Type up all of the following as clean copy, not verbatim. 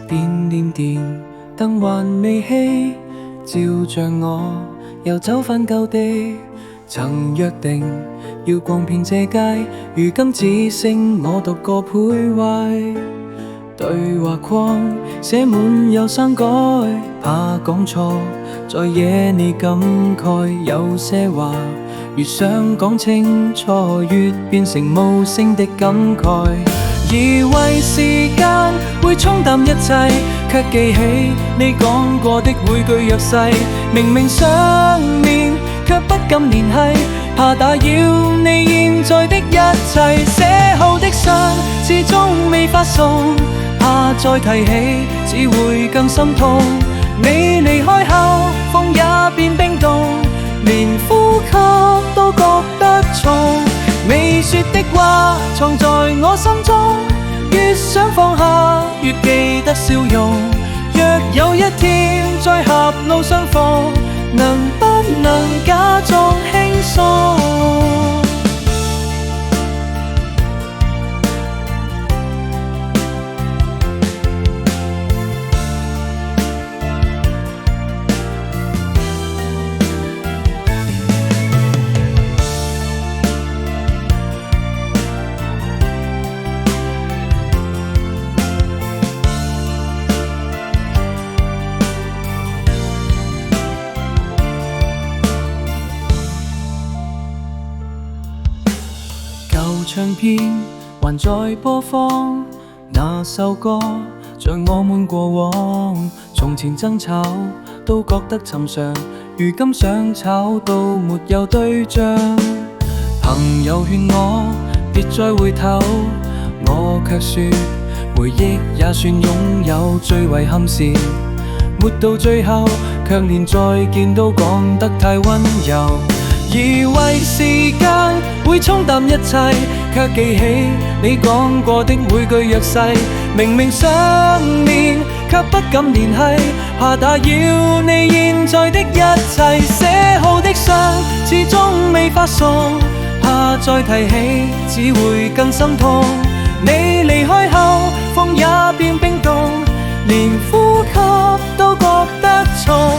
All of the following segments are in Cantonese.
點點點，燈還未熄，照像我又走返舊地。曾約定要逛遍這街，如今只剩我獨個徘徊。對話框寫滿有刪改，怕講錯，在惹你感慨。有些話越想講清楚，越變成無聲的感慨。以為時間會沖淡一切，卻記起你講過的每句約誓。明明想念，卻不敢聯繫，怕打擾你現在的一切。寫好的信始終未發送，怕再提起只會更心痛。你離開後，風也變冰凍，連呼吸都覺得重。未說的話藏在我心中，越想放下越記得笑容。若有一天再狹路相逢，能不能假裝輕鬆？唱片還在播放，那首歌像我們過往。從前爭吵都覺得尋常，如今想吵都沒有對象。朋友勸我別再回頭，我卻說回憶也算擁有。最遺憾是沒到最後，卻連再見都講得太溫柔。以為時間會沖淡一切，卻記起你講過的每句約誓。明明想念，卻不敢聯繫，怕打擾你現在的一切。寫好的信始終未發送，怕再提起只會更心痛。你離開後，風也變冰凍，連呼吸都覺得重。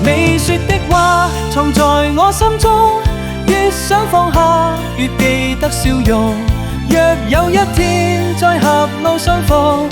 未說的話藏在我心中，越想放下越記得笑容。若有一天再狹路相逢，